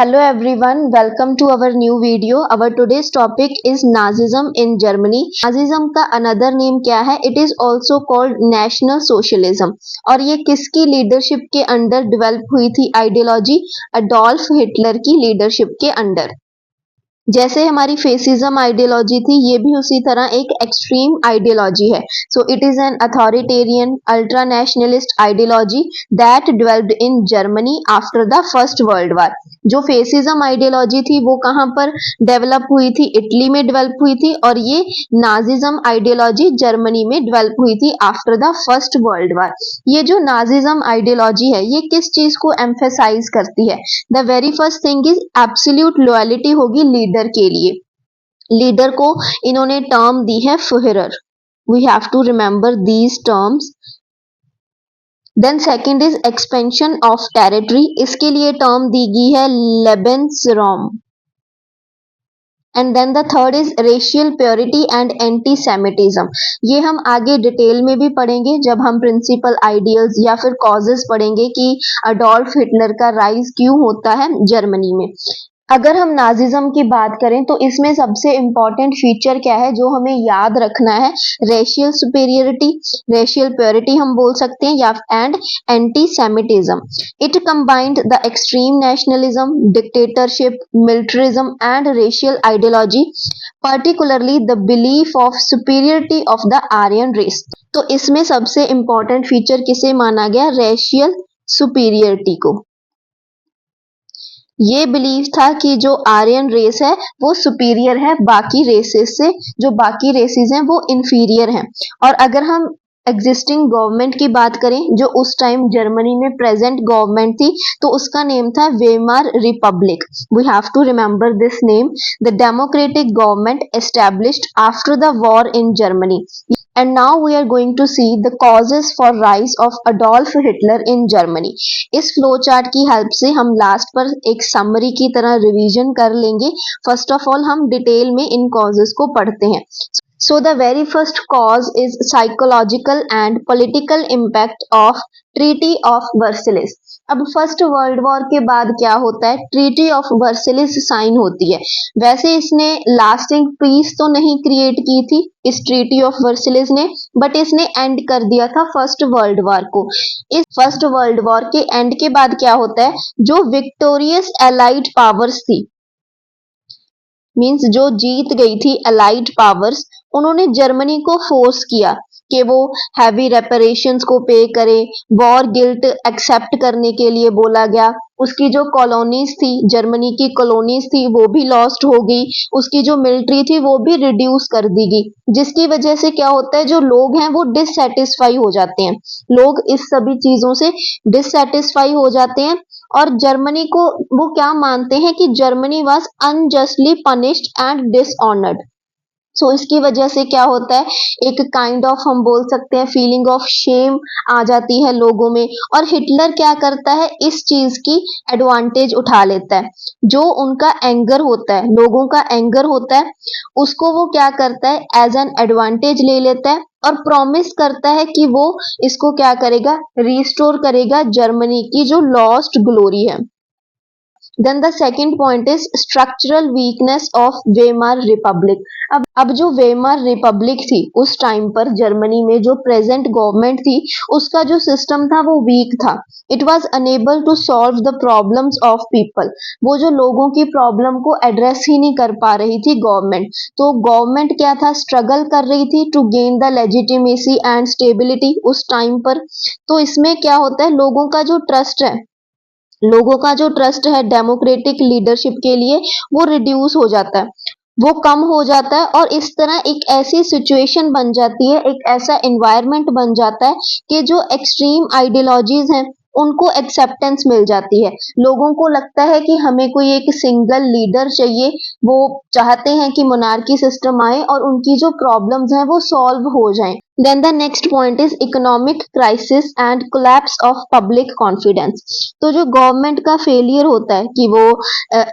Hello everyone, welcome to our new video. Our today's topic is Nazism in Germany. Nazism का another name क्या है? It is also called National Socialism. और ये किसकी leadership के under develop हुई थी आइडियोलॉजी? अडोल्फ हिटलर की लीडरशिप के अंडर। जैसे हमारी फेसिज्म आइडियोलॉजी थी, ये भी उसी तरह एक एक्सट्रीम आइडियोलॉजी है। So it is an authoritarian ultra nationalist ideology that developed in Germany after the first world war. जो फेसिज्म आइडियोलॉजी थी वो कहाँ पर डेवलप हुई थी? इटली में डेवलप हुई थी। और ये नाजिज्म आइडियोलॉजी जर्मनी में डेवलप हुई थी after the first world war. ये जो नाजिज्म आइडियोलॉजी है ये किस चीज को एम्फेसाइज करती है? The very first thing is absolute loyalty होगी लीडर के लिए। लीडर को इन्होंने टर्म दी है fuhrer. We have to remember these terms. Then second is expansion of territory. इसके लिए टर्म दी गई है lebensraum. And then the third is racial purity and anti semitism. ये हम आगे डिटेल में भी पढ़ेंगे जब हम प्रिंसिपल आइडियल्स या फिर कॉजेस पढ़ेंगे कि अडोल्फ हिटलर का राइज क्यों होता है जर्मनी में। अगर हम नाजिज्म की बात करें तो इसमें सबसे इंपॉर्टेंट फीचर क्या है जो हमें याद रखना है? रेशियल सुपेरियरिटी, रेशियल प्योरिटी हम बोल सकते हैं, या and anti semitism. It combined the extreme nationalism, dictatorship, militarism and racial ideology, particularly the belief of superiority of the Aryan race. तो इसमें सबसे इंपॉर्टेंट फीचर किसे माना गया? रेशियल सुपीरियरिटी को। ये बिलीव था कि जो आर्यन रेस है वो सुपीरियर है बाकी रेसेस से, जो बाकी रेसेस हैं वो इंफीरियर हैं। और अगर हम एग्जिस्टिंग गवर्नमेंट की बात करें जो उस टाइम जर्मनी में प्रेजेंट गवर्नमेंट थी तो उसका नेम था Weimar Republic. We have to remember this name. The democratic government established after the war in Germany. And now we are going to see the causes for rise of Adolf Hitler in Germany. इस flow chart की help से हम last पर एक summary की तरह revision कर लेंगे। फर्स्ट ऑफ ऑल हम डिटेल में इन कॉजेस को पढ़ते हैं। So the very first cause is psychological and political impact of Treaty of Versailles. अब फर्स्ट वर्ल्ड वॉर के बाद क्या होता है? ट्रीटी ऑफ वर्सेलिस साइन होती है। वैसे इसने लास्टिंग पीस तो नहीं क्रिएट की थी इस ट्रीटी ऑफ वर्सेलिस ने, बट इसने एंड कर दिया था फर्स्ट वर्ल्ड वॉर को। इस फर्स्ट वर्ल्ड वॉर के एंड के बाद क्या होता है? जो विक्टोरियस एलाइड पावर्स थी, मींस जो जीत गई थी एलाइड पावर्स, उन्होंने जर्मनी को फोर्स किया कि वो हैवी रेपरेशंस को पे करे। वॉर गिल्ट एक्सेप्ट करने के लिए बोला गया। उसकी जो कॉलोनीज थी, जर्मनी की कॉलोनीज थी, वो भी लॉस्ट हो गई। उसकी जो मिलिट्री थी वो भी रिड्यूस कर दी गई, जिसकी वजह से क्या होता है? जो लोग हैं वो डिससेटिस्फाई हो जाते हैं। लोग इस सभी चीजों से डिससेटिस्फाई हो जाते हैं और जर्मनी को वो क्या मानते हैं कि Germany was unjustly punished and dishonoured. So इसकी वजह से क्या होता है? एक काइंड ऑफ हम बोल सकते हैं फीलिंग ऑफ शेम आ जाती है लोगों में। और हिटलर क्या करता है? इस चीज की एडवांटेज उठा लेता है। जो उनका एंगर होता है, लोगों का एंगर होता है, उसको वो क्या करता है? एज एन एडवांटेज ले लेता है और प्रॉमिस करता है कि वो इसको क्या करेगा? रिस्टोर करेगा जर्मनी की जो लॉस्ट ग्लोरी है। Then the second point is structural weakness of Weimar Republic. अब जो वेमार रिपब्लिक थी उस टाइम पर जर्मनी में जो प्रेजेंट गवर्नमेंट थी उसका जो सिस्टम था वो वीक था। It was unable to solve the problems of people. वो जो लोगों की प्रॉब्लम को एड्रेस ही नहीं कर पा रही थी गवर्नमेंट। तो गवर्नमेंट क्या था? स्ट्रगल कर रही थी to gain the legitimacy and stability उस टाइम पर। तो इसमें क्या होता है? लोगों का जो ट्रस्ट है डेमोक्रेटिक लीडरशिप के लिए वो रिड्यूस हो जाता है, वो कम हो जाता है। और इस तरह एक ऐसी सिचुएशन बन जाती है, एक ऐसा एनवायरनमेंट बन जाता है कि जो एक्सट्रीम आइडियोलॉजीज हैं उनको एक्सेप्टेंस मिल जाती है। लोगों को लगता है कि हमें कोई एक सिंगल लीडर चाहिए। वो चाहते हैं कि मोनार्की सिस्टम आए और उनकी जो प्रॉब्लम्स हैं वो सॉल्व हो जाएं। Then the next point is economic crisis and collapse of public confidence. तो जो गवर्नमेंट का फेलियर होता है कि वो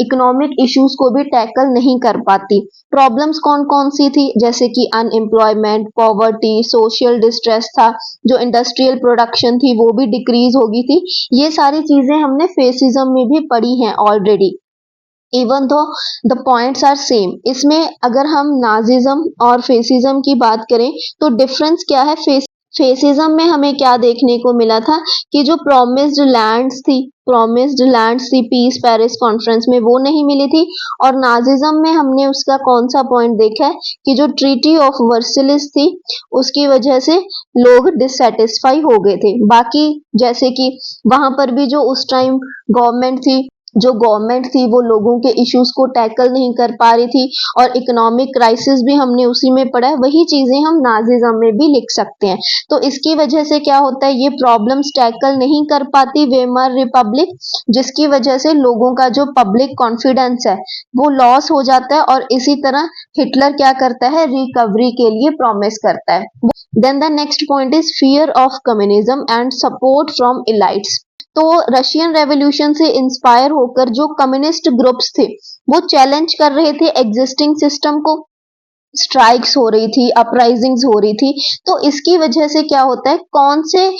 इकोनॉमिक इश्यूज को भी टैकल नहीं कर पाती। प्रॉब्लम्स कौन कौन सी थी? जैसे कि अनएम्प्लॉयमेंट, पॉवर्टी, सोशल डिस्ट्रेस था, जो इंडस्ट्रियल प्रोडक्शन थी वो भी डिक्रीज हो गई थी। ये सारी चीजें हमने फेसिज्म में भी पढ़ी हैं already. Even though the points are same. इसमें अगर हम नाजिज्म और फेसिज्म की बात करें तो डिफरेंस क्या है? फेसिज्म में हमें क्या देखने को मिला था कि जो प्रॉमिस्ड लैंड्स थी पीस पेरिस कॉन्फ्रेंस में, वो नहीं मिली थी। और नाजिज्म में हमने उसका कौन सा पॉइंट देखा है कि जो ट्रीटी ऑफ वर्सिलिस थी उसकी वजह से लोग डिससेटिस्फाई हो गए थे। बाकी जैसे कि वहां पर भी जो उस टाइम गवर्नमेंट थी वो लोगों के इश्यूज को टैकल नहीं कर पा रही थी, और इकोनॉमिक क्राइसिस भी हमने उसी में पढ़ा है। वही चीजें हम नाजिज्म में भी लिख सकते हैं। तो इसकी वजह से क्या होता है, ये प्रॉब्लम्स टैकल नहीं कर पाती वेमर रिपब्लिक, जिसकी वजह से लोगों का जो पब्लिक कॉन्फिडेंस है वो लॉस हो जाता है। और इसी तरह हिटलर क्या करता है, रिकवरी के लिए प्रॉमिस करता है। Then the next point is fear of communism and support from elites. तो रशियन रेवोल्यूशन से इंस्पायर होकर जो कम्युनिस्ट ग्रुप्स थे वो चैलेंज कर रहे थे एग्जिस्टिंग सिस्टम को। स्ट्राइक्स हो रही थी, अपराइजिंग्स हो रही थी। तो इसकी वजह से क्या होता है, कौन से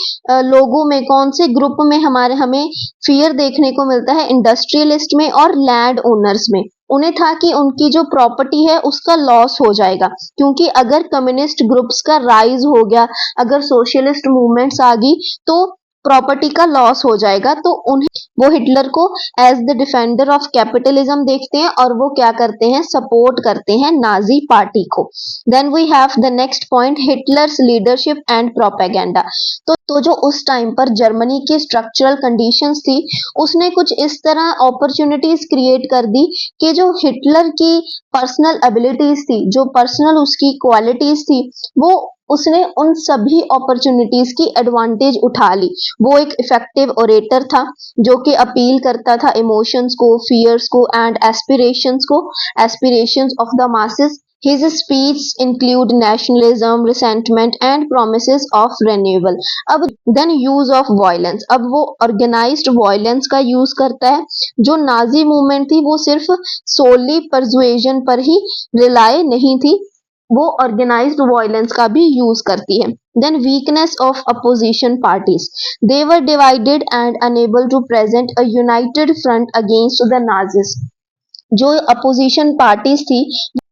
लोगों में, कौन से ग्रुप में हमें फियर देखने को मिलता है? इंडस्ट्रियलिस्ट में और लैंड ओनर्स में। उन्हें था कि उनकी जो प्रॉपर्टी है उसका लॉस हो जाएगा, क्योंकि अगर कम्युनिस्ट ग्रुप्स का राइज हो गया, अगर सोशलिस्ट मूवमेंट्स आ गई तो प्रॉपर्टी का लॉस हो जाएगा। तो उन्हें, वो हिटलर को as the defender of capitalism देखते हैं और वो क्या करते हैं, सपोर्ट करते हैं नाजी पार्टी को। Then we have the next point, Hitler's leadership and propaganda. तो जो उस टाइम पर जर्मनी की स्ट्रक्चरल कंडीशंस थी उसने कुछ इस तरह अपॉर्चुनिटीज क्रिएट कर दी कि जो हिटलर की पर्सनल एबिलिटीज थी, जो पर्सनल उसकी क्वालिटीज थी, वो उसने उन सभी अपॉर्चुनिटीज की एडवांटेज उठा ली। वो एक इफेक्टिव ओरेटर था जो कि अपील करता था इमोशंस को, फियर्स को and aspirations of the masses. His speech include nationalism, resentment and promises of renewal. अब then use of violence, अब वो organized violence का use करता है। जो नाजी मूवमेंट थी वो सिर्फ solely persuasion पर ही रिलाय नहीं थी, वो ऑर्गेनाइज्ड वायलेंस का भी यूज करती है। Then weakness of opposition parties, they were divided and unable to present a united front against the Nazis. जो अपोजिशन पार्टीज थी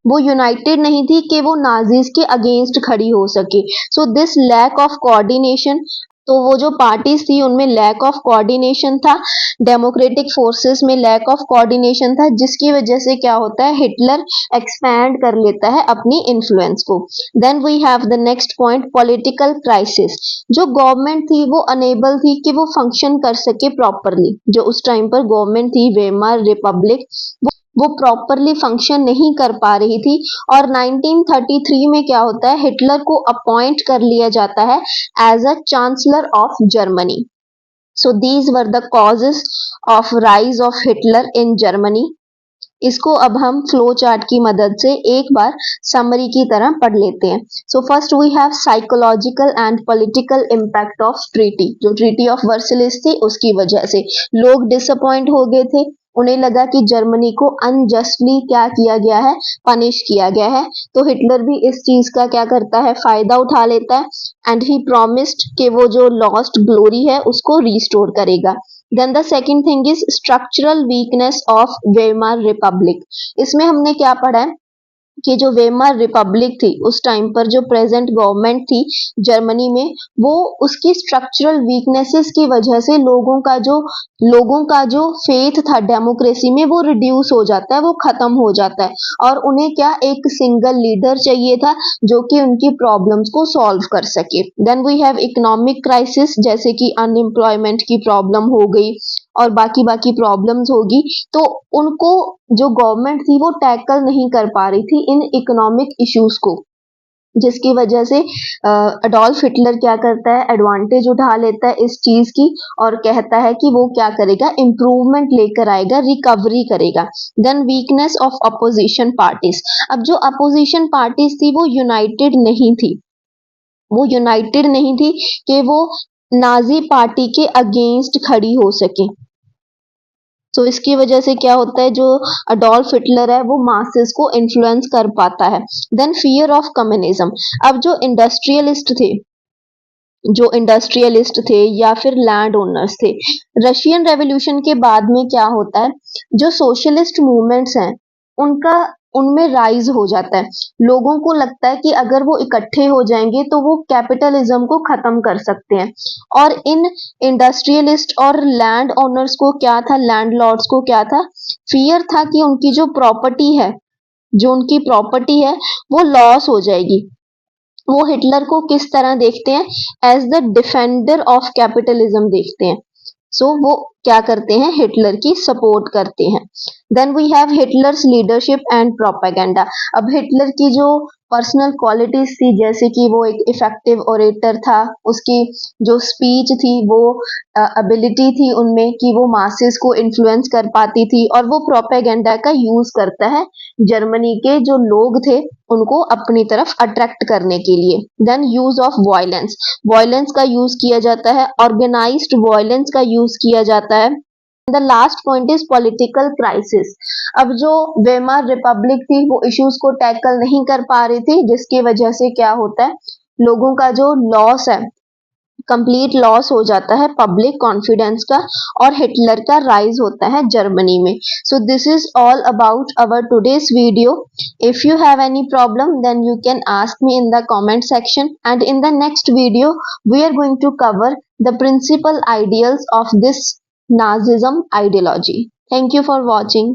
वो यूनाइटेड नहीं थी कि वो नाजीज के अगेंस्ट खड़ी हो सके। So this lack of coordination, तो वो जो पार्टीज थी उनमें लैक ऑफ कोऑर्डिनेशन था, डेमोक्रेटिक फोर्सेस में लैक ऑफ कोऑर्डिनेशन था, जिसकी वजह से क्या होता है, हिटलर एक्सपैंड कर लेता है अपनी इन्फ्लुएंस को। Then we have the next point, political crisis. जो गवर्नमेंट थी वो अनेबल थी कि वो फंक्शन कर सके प्रॉपरली। जो उस टाइम पर गवर्नमेंट थी वेमर रिपब्लिक, वो प्रॉपरली फंक्शन नहीं कर पा रही थी। और 1933 में क्या होता है, हिटलर को अपॉइंट कर लिया जाता है as a chancellor of Germany. So these were the causes of rise of Hitler in Germany. इसको अब हम फ्लो चार्ट की मदद से एक बार समरी की तरह पढ़ लेते हैं। So first we have psychological and political impact of treaty. जो ट्रीटी ऑफ वर्सिलिस थी उसकी वजह से लोग डिसअपॉइंट हो गए थे। उन्हें लगा कि जर्मनी को अनजस्टली क्या किया गया है, पनिश किया गया है। तो हिटलर भी इस चीज का क्या करता है, फायदा उठा लेता है। एंड ही प्रॉमिस्ड कि वो जो लॉस्ट ग्लोरी है उसको रिस्टोर करेगा। Then the second thing is structural weakness of Weimar Republic. इसमें हमने क्या पढ़ा है कि जो वेमर रिपब्लिक थी उस टाइम पर, जो प्रेजेंट गवर्नमेंट थी जर्मनी में, वो उसकी स्ट्रक्चरल वीकनेसेस की वजह से लोगों का जो फेथ था डेमोक्रेसी में वो रिड्यूस हो जाता है, वो खत्म हो जाता है। और उन्हें क्या, एक सिंगल लीडर चाहिए था जो कि उनकी प्रॉब्लम्स को सॉल्व कर सके। Then we have economic crisis, जैसे कि अनएम्प्लॉयमेंट की प्रॉब्लम हो गई और बाकी बाकी प्रॉब्लम्स होगी। तो उनको, जो गवर्नमेंट थी वो टैकल नहीं कर पा रही थी इन इकोनॉमिक इश्यूज को, जिसकी वजह से अडोल्फ हिटलर क्या करता है, एडवांटेज उठा लेता है इस चीज की और कहता है कि वो क्या करेगा, इम्प्रूवमेंट लेकर आएगा, रिकवरी करेगा। Then weakness of opposition parties. अब जो अपोजिशन पार्टीज थी वो यूनाइटेड नहीं थी, कि वो नाजी पार्टी के अगेंस्ट खड़ी हो सके। तो इसकी वजह से क्या होता है, जो अडोल्फ हिटलर है वो मासेस को इन्फ्लुएंस कर पाता है। Then fear of communism. अब जो इंडस्ट्रियलिस्ट थे जो इंडस्ट्रियलिस्ट थे या फिर लैंड ओनर्स थे। रशियन रेवोल्यूशन के बाद में क्या होता है, जो सोशलिस्ट मूवमेंट्स हैं उनका उनमें राइज हो जाता है। लोगों को लगता है कि अगर वो इकट्ठे हो जाएंगे तो वो कैपिटलिज्म को खत्म कर सकते हैं। और इन इंडस्ट्रियलिस्ट और लैंड ओनर्स को क्या था, लैंडलॉर्ड्स को क्या था, फियर था कि उनकी जो प्रॉपर्टी है, जो उनकी प्रॉपर्टी है वो लॉस हो जाएगी। वो हिटलर को किस तरह देखते हैं, as the defender of capitalism देखते हैं। वो क्या करते हैं, हिटलर की सपोर्ट करते हैं। Then we have Hitler's leadership and propaganda. अब हिटलर की जो पर्सनल क्वालिटीज थी, जैसे कि वो एक इफेक्टिव ओरेटर था, उसकी जो स्पीच थी वो एबिलिटी थी उनमें कि वो मासेस को इन्फ्लुएंस कर पाती थी, और वो प्रोपेगेंडा का यूज करता है जर्मनी के जो लोग थे उनको अपनी तरफ अट्रैक्ट करने के लिए। Then use of violence, violence का यूज किया जाता है, ऑर्गेनाइज्ड वायलेंस का यूज किया जाता है। The last point is political crisis. अब जो वेमार रिपब्लिक थी वो इश्यूज को टैकल नहीं कर पा रही थी, जिसकी वजह से क्या होता है, लोगों का जो लॉस है, कंप्लीट लॉस हो जाता है पब्लिक कॉन्फिडेंस का, और हिटलर का राइज होता है जर्मनी में। So this is all about our today's video. If you have any problem then you can ask me in the comment section, and in the next video we are going to cover the principal ideals of this Nazism ideology. Thank you for watching.